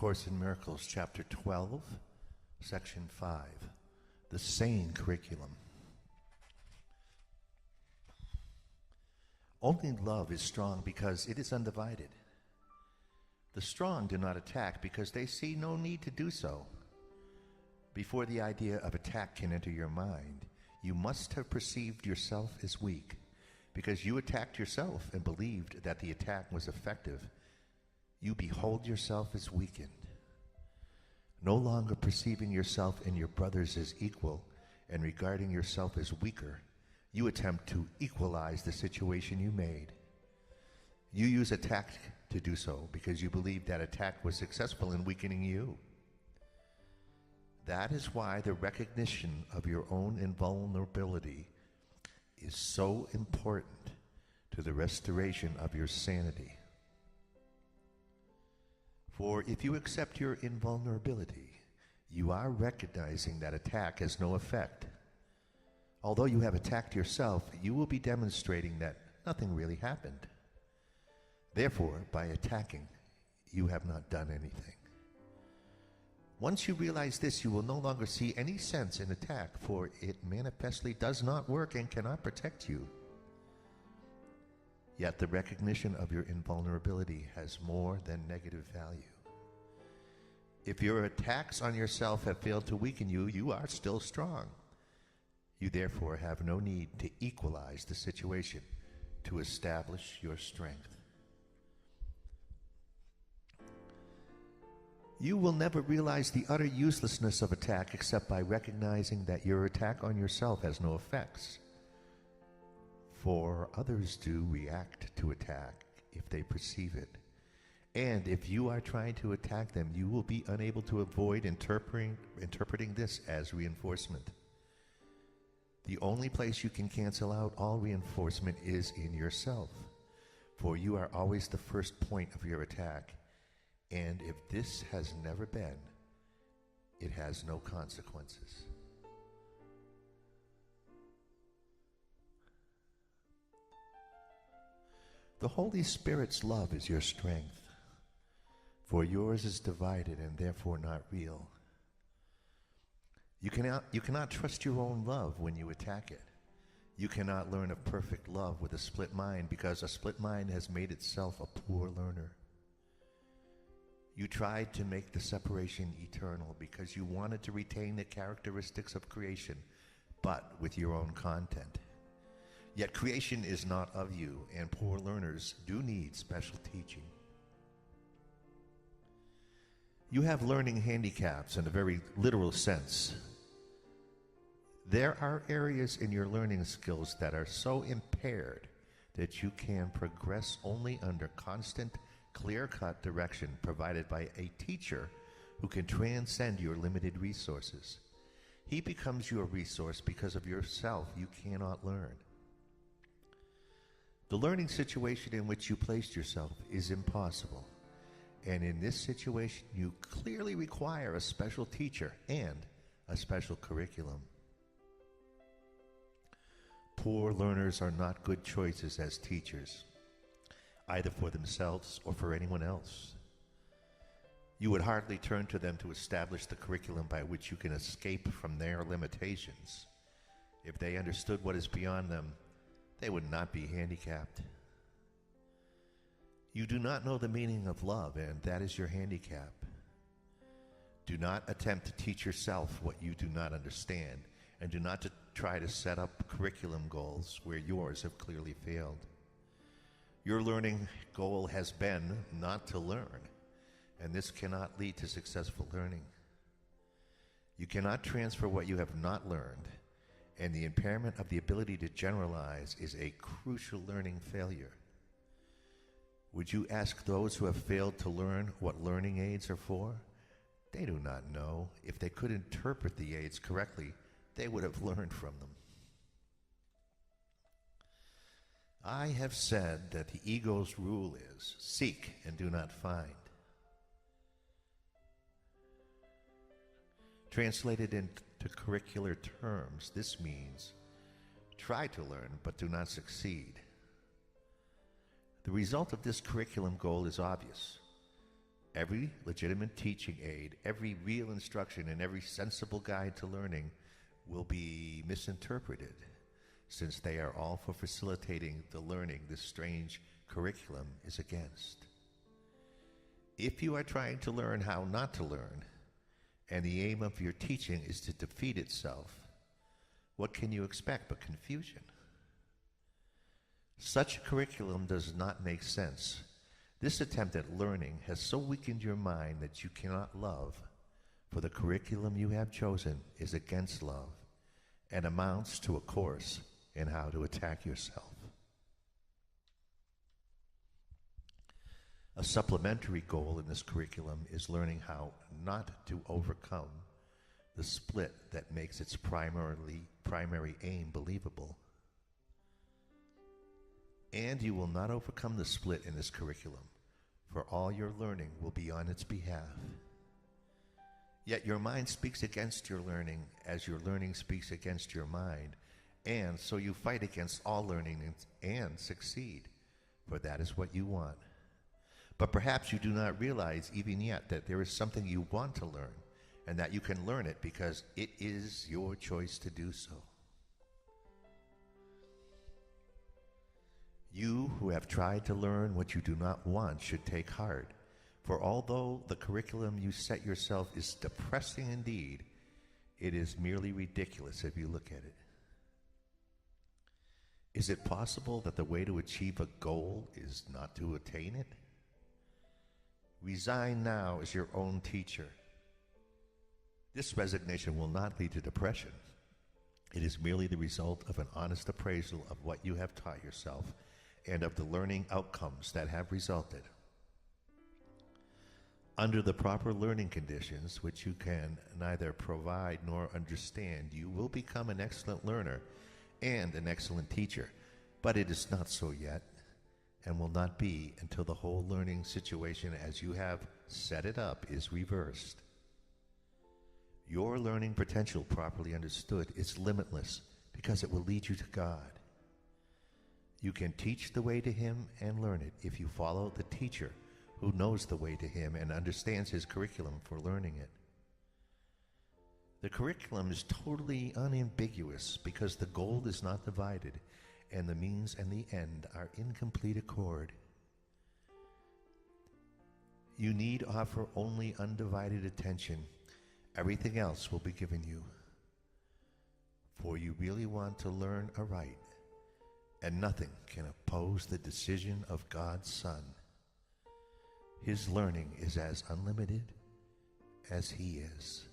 Course in Miracles, Chapter 12, Section 5, the Sane Curriculum. Only love is strong because it is undivided. The strong do not attack because they see no need to do so. Before the idea of attack can enter your mind, you must have perceived yourself as weak, because you attacked yourself and believed that the attack was effective. You behold yourself as weakened. No longer perceiving yourself and your brothers as equal and regarding yourself as weaker, you attempt to equalize the situation you made. You use attack to do so because you believe that attack was successful in weakening you. That is why the recognition of your own invulnerability is so important to the restoration of your sanity. For if you accept your invulnerability, you are recognizing that attack has no effect. Although you have attacked yourself, you will be demonstrating that nothing really happened. Therefore, by attacking, you have not done anything. Once you realize this, you will no longer see any sense in attack, for it manifestly does not work and cannot protect you. Yet the recognition of your invulnerability has more than negative value. If your attacks on yourself have failed to weaken you, you are still strong. You therefore have no need to equalize the situation to establish your strength. You will never realize the utter uselessness of attack except by recognizing that your attack on yourself has no effects. For others do react to attack if they perceive it. And if you are trying to attack them, you will be unable to avoid interpreting this as reinforcement. The only place you can cancel out all reinforcement is in yourself, for you are always the first point of your attack. And if this has never been, it has no consequences. The Holy Spirit's love is your strength, for yours is divided and therefore not real. You cannot trust your own love when you attack it. You cannot learn of perfect love with a split mind because a split mind has made itself a poor learner. You tried to make the separation eternal because you wanted to retain the characteristics of creation, but with your own content. Yet creation is not of you, and poor learners do need special teaching. You have learning handicaps in a very literal sense. There are areas in your learning skills that are so impaired that you can progress only under constant, clear-cut direction provided by a teacher who can transcend your limited resources. He becomes your resource because of yourself you cannot learn. The learning situation in which you placed yourself is impossible, and in this situation you clearly require a special teacher and a special curriculum. Poor learners are not good choices as teachers, either for themselves or for anyone else. You would hardly turn to them to establish the curriculum by which you can escape from their limitations. If they understood what is beyond them, they would not be handicapped. You do not know the meaning of love, and that is your handicap. Do not attempt to teach yourself what you do not understand, and do not try to set up curriculum goals where yours have clearly failed. Your learning goal has been not to learn, and this cannot lead to successful learning. You cannot transfer what you have not learned, and the impairment of the ability to generalize is a crucial learning failure. Would you ask those who have failed to learn what learning aids are for? They do not know. If they could interpret the aids correctly, they would have learned from them. I have said that the ego's rule is, seek and do not find. Translated into curricular terms, this means, try to learn but do not succeed. The result of this curriculum goal is obvious. Every legitimate teaching aid, every real instruction, and every sensible guide to learning will be misinterpreted, since they are all for facilitating the learning this strange curriculum is against. If you are trying to learn how not to learn, and the aim of your teaching is to defeat itself, what can you expect but confusion? Such a curriculum does not make sense. This attempt at learning has so weakened your mind that you cannot love, for the curriculum you have chosen is against love and amounts to a course in how to attack yourself. A supplementary goal in this curriculum is learning how not to overcome the split that makes its primary aim believable. And you will not overcome the split in this curriculum, for all your learning will be on its behalf. Yet your mind speaks against your learning as your learning speaks against your mind, and so you fight against all learning and succeed, for that is what you want. But perhaps you do not realize even yet that there is something you want to learn, and that you can learn it because it is your choice to do so. You who have tried to learn what you do not want should take heart, for although the curriculum you set yourself is depressing indeed, it is merely ridiculous if you look at it. Is it possible that the way to achieve a goal is not to attain it? Resign now as your own teacher. This resignation will not lead to depression. It is merely the result of an honest appraisal of what you have taught yourself and of the learning outcomes that have resulted. Under the proper learning conditions, which you can neither provide nor understand, you will become an excellent learner and an excellent teacher, but it is not so yet, and will not be until the whole learning situation as you have set it up is reversed. Your learning potential, properly understood, is limitless because it will lead you to God. You can teach the way to Him and learn it if you follow the teacher who knows the way to Him and understands his curriculum for learning it. The curriculum is totally unambiguous because the goal is not divided and the means and the end are in complete accord. You need offer only undivided attention. Everything else will be given you. For you really want to learn aright, and nothing can oppose the decision of God's Son. His learning is as unlimited as He is.